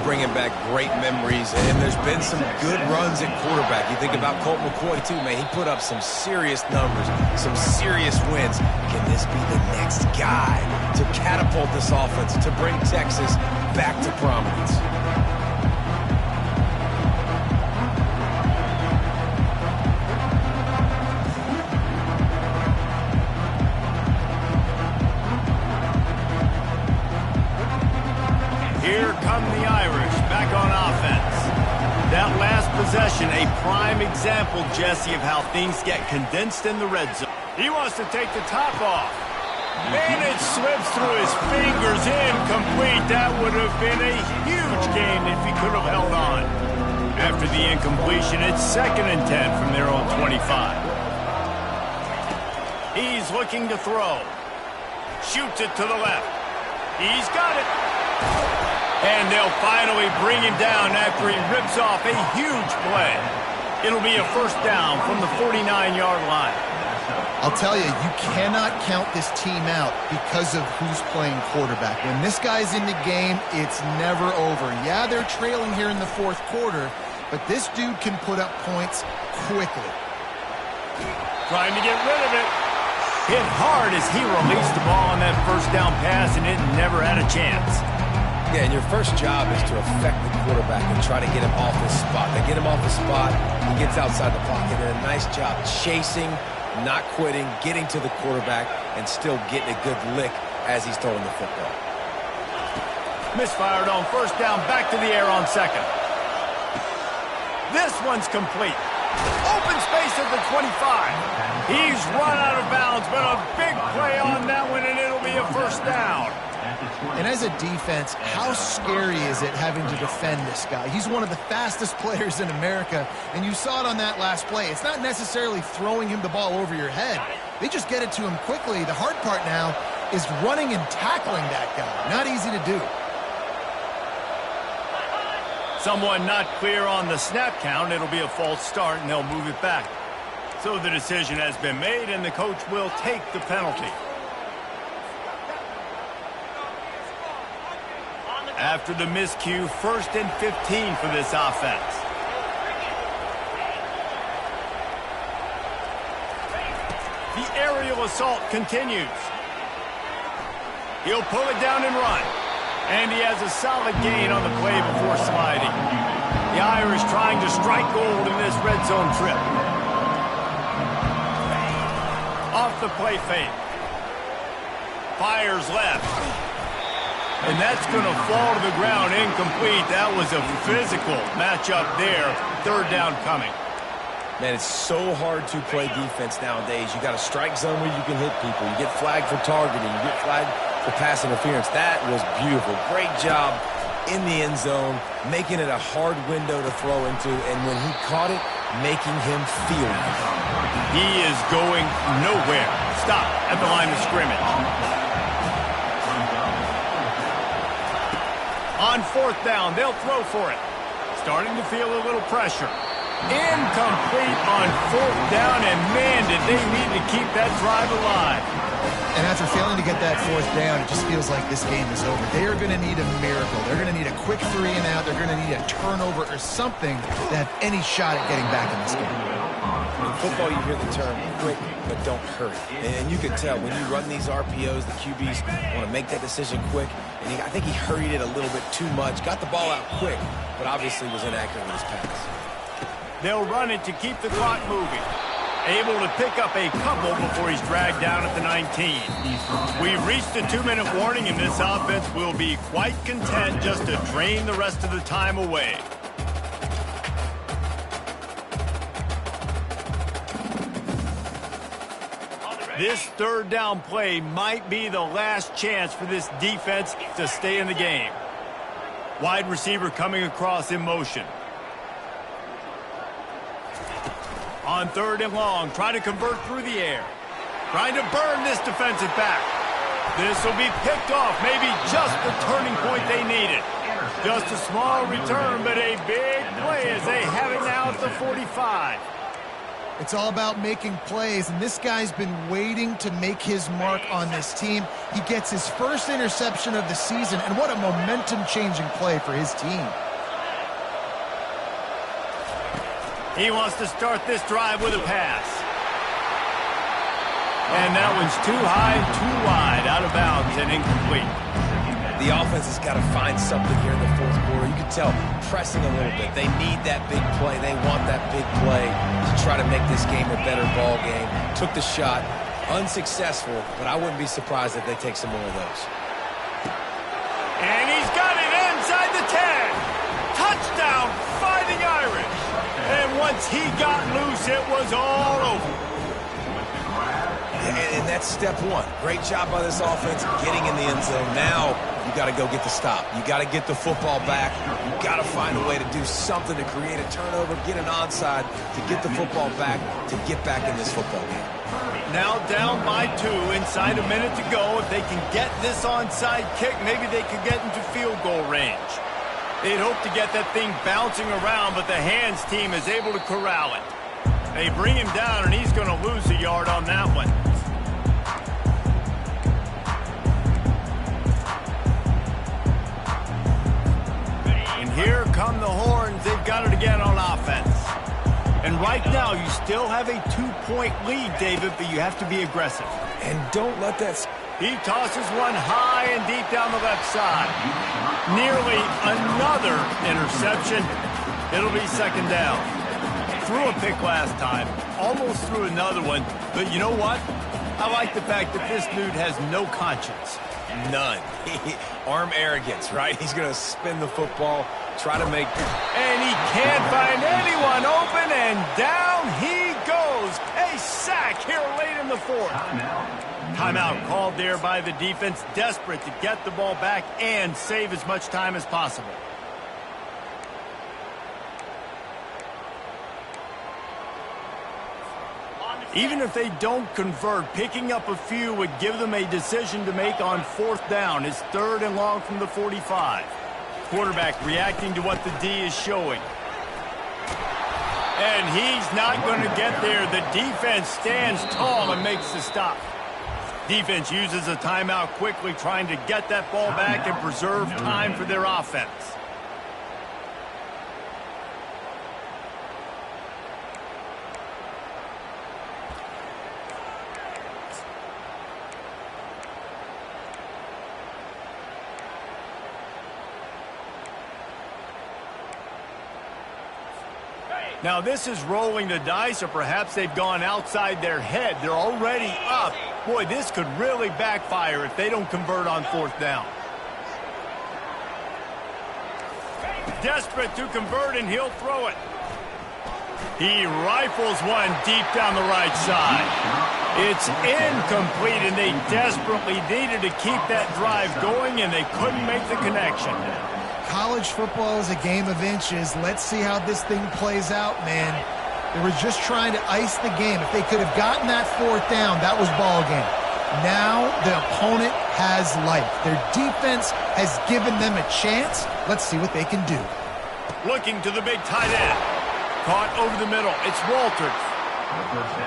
Bringing back great memories, and there's been some good runs at quarterback. You think about Colt McCoy, too, man. He put up some serious numbers, some serious wins. Can this be the next guy to catapult this offense, to bring Texas back to prominence? Here come the Irish back on offense. That last possession, a prime example, Jesse, of how things get condensed in the red zone. He wants to take the top off. And it slips through his fingers, incomplete. That would have been a huge gain if he could have held on. After the incompletion, it's 2nd and 10 from their own 25. He's looking to throw. Shoots it to the left. He's got it. And they'll finally bring him down after he rips off a huge play. It'll be a first down from the 49-yard line. I'll tell you, you cannot count this team out because of who's playing quarterback. When this guy's in the game, it's never over. Yeah, they're trailing here in the 4th quarter, but this dude can put up points quickly. Trying to get rid of it. Hit hard as he released the ball on that first down pass, and it never had a chance. Yeah, and your first job is to affect the quarterback and try to get him off his spot. They get him off the spot, he gets outside the pocket, and a nice job chasing, not quitting, getting to the quarterback, and still getting a good lick as he's throwing the football. Misfired on first down, back to the air on 2nd. This one's complete. Open space at the 25. He's run out of bounds, but a big play on that one, and it'll be a first down. And as a defense, how scary is it having to defend this guy? He's one of the fastest players in America, and you saw it on that last play. It's not necessarily throwing him the ball over your head. They just get it to him quickly. The hard part now is running and tackling that guy. Not easy to do. Someone not clear on the snap count. It'll be a false start, and they'll move it back. So the decision has been made, and the coach will take the penalty. After the miscue, 1st and 15 for this offense. The aerial assault continues. He'll pull it down and run. And he has a solid gain on the play before sliding. The Irish trying to strike gold in this red zone trip. Off the play fake. Fires left. And that's going to fall to the ground incomplete. That was a physical matchup there. 3rd down coming. Man, it's so hard to play defense nowadays. You got a strike zone where you can hit people. You get flagged for targeting. You get flagged for pass interference. That was beautiful. Great job in the end zone, making it a hard window to throw into. And when he caught it, making him feel it. He is going nowhere. Stop at the line of scrimmage. On 4th down, they'll throw for it. Starting to feel a little pressure. Incomplete on 4th down, and man, did they need to keep that drive alive. And after failing to get that 4th down, it just feels like this game is over. They are going to need a miracle. They're going to need a quick 3 and out. They're going to need a turnover or something to have any shot at getting back in this game. In football, you hear the term quick, but don't hurry. And you can tell when you run these RPOs, the QBs want to make that decision quick. And I think he hurried it a little bit too much, got the ball out quick, but obviously was inaccurate with his pass. They'll run it to keep the clock moving. Able to pick up a couple before he's dragged down at the 19. We've reached a 2-minute warning, and this offense will be quite content just to drain the rest of the time away. This 3rd down play might be the last chance for this defense to stay in the game. Wide receiver coming across in motion. On 3rd and long, trying to convert through the air. Trying to burn this defensive back. This will be picked off, maybe just the turning point they needed. Just a small return, but a big play as they have it now at the 45. It's all about making plays, and this guy's been waiting to make his mark on this team. He gets his first interception of the season, and what a momentum-changing play for his team. He wants to start this drive with a pass. And that one's too high, too wide, out of bounds, and incomplete. The offense has got to find something here in the fourth quarter. You can tell pressing a little bit. They need that big play. They want that big play to try to make this game a better ball game. Took the shot. Unsuccessful, but I wouldn't be surprised if they take some more of those. And he's got it inside the 10. Touchdown, Fighting Irish. And once he got loose, it was all over. And that's step one. Great job by this offense getting in the end zone. Now you got to go get the stop. You got to get the football back. You got to find a way to do something to create a turnover, get an onside, to get the football back, to get back in this football game. Now down by 2, inside a minute to go. If they can get this onside kick, maybe they could get into field goal range. They'd hope to get that thing bouncing around, but the hands team is able to corral it. They bring him down, and he's going to lose a yard on that one. And here come the horns. They've got it again on offense. And right now, you still have a 2-point lead, David, but you have to be aggressive. And don't let that... He tosses one high and deep down the left side. Nearly another interception. It'll be second down. Threw a pick last time. Almost threw another one. But you know what? I like the fact that this dude has no conscience. None. Arm arrogance, right? He's going to spin the football, try to make... And he can't find anyone open, and down he goes. A sack here late in the fourth. Timeout called there by the defense, desperate to get the ball back and save as much time as possible. Even if they don't convert, picking up a few would give them a decision to make on fourth down. It's 3rd and long from the 45. Quarterback reacting to what the D is showing. And he's not going to get there. The defense stands tall and makes the stop. Defense uses a timeout quickly, trying to get that ball back and preserve time for their offense. Now this is rolling the dice, or perhaps they've gone outside their head. They're already up. Boy, this could really backfire if they don't convert on fourth down. Desperate to convert, and he'll throw it. He rifles one deep down the right side. It's incomplete, and they desperately needed to keep that drive going, and they couldn't make the connection. College football is a game of inches. Let's see how this thing plays out, man. They were just trying to ice the game. If they could have gotten that fourth down, that was ball game. Now the opponent has life. Their defense has given them a chance. Let's see what they can do. Looking to the big tight end. Caught over the middle. It's Walters.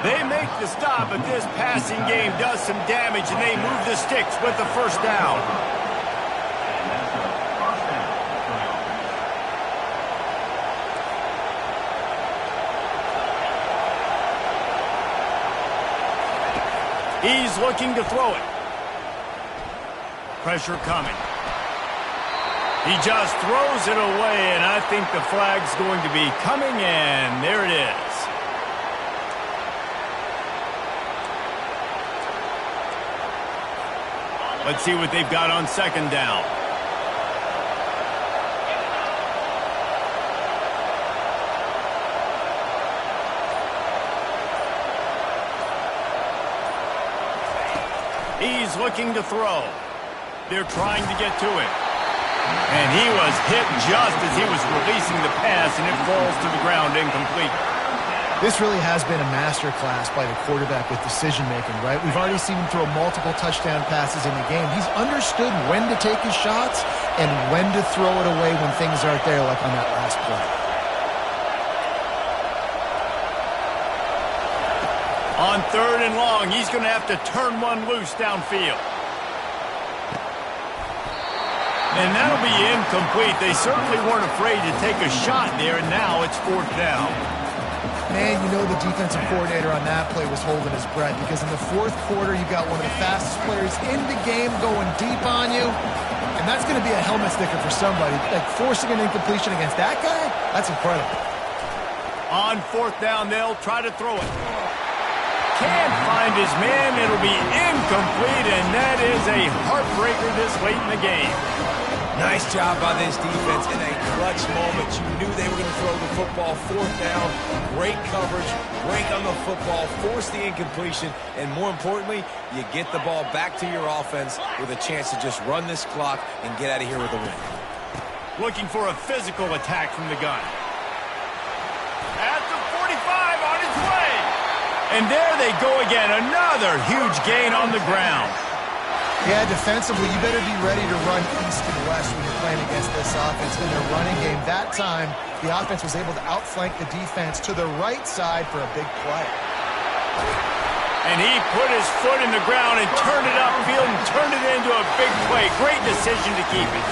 They make the stop, but this passing game does some damage, and they move the sticks with the first down. He's looking to throw it. Pressure coming. He just throws it away, and I think the flag's going to be coming, and there it is. Let's see what they've got on second down. He's looking to throw. They're trying to get to it. And he was hit just as he was releasing the pass, and it falls to the ground incomplete. This really has been a masterclass by the quarterback with decision-making, right? We've already seen him throw multiple touchdown passes in the game. He's understood when to take his shots and when to throw it away when things aren't there, like on that last play. On 3rd and long, he's going to have to turn one loose downfield. And that'll be incomplete. They certainly weren't afraid to take a shot there, and now it's 4th down. Man, you know the defensive coordinator on that play was holding his breath, because in the 4th quarter, you got one of the fastest players in the game going deep on you, and that's going to be a helmet sticker for somebody. Like, forcing an incompletion against that guy, that's incredible. On 4th down, they'll try to throw it. Can't find his man. It'll be incomplete, and that is a heartbreaker this late in the game. Nice job by this defense in a clutch moment. You knew they were going to throw the football. 4th down, great coverage, great on the football, force the incompletion, and more importantly, you get the ball back to your offense with a chance to just run this clock and get out of here with a win. Looking for a physical attack from the gun. At the 45, on his way. And there they go again. Another huge gain on the ground. Yeah, defensively, you better be ready to run east and west when you're playing against this offense in their running game. That time, the offense was able to outflank the defense to the right side for a big play. And he put his foot in the ground and turned it upfield and turned it into a big play. Great decision to keep it.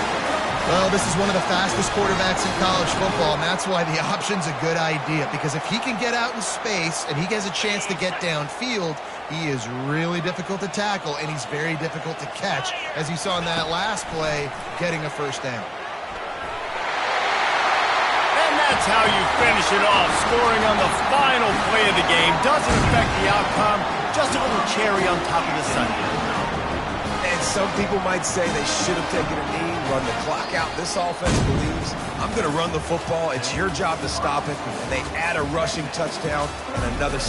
Well, this is one of the fastest quarterbacks in college football, and that's why the option's a good idea, because if he can get out in space and he has a chance to get downfield, he is really difficult to tackle, and he's very difficult to catch, as you saw in that last play, getting a 1st down. And that's how you finish it off, scoring on the final play of the game. Doesn't affect the outcome, just a little cherry on top of the sundae. And some people might say they should have taken a knee, run the clock out. This offense believes, I'm going to run the football. It's your job to stop it. And they add a rushing touchdown and another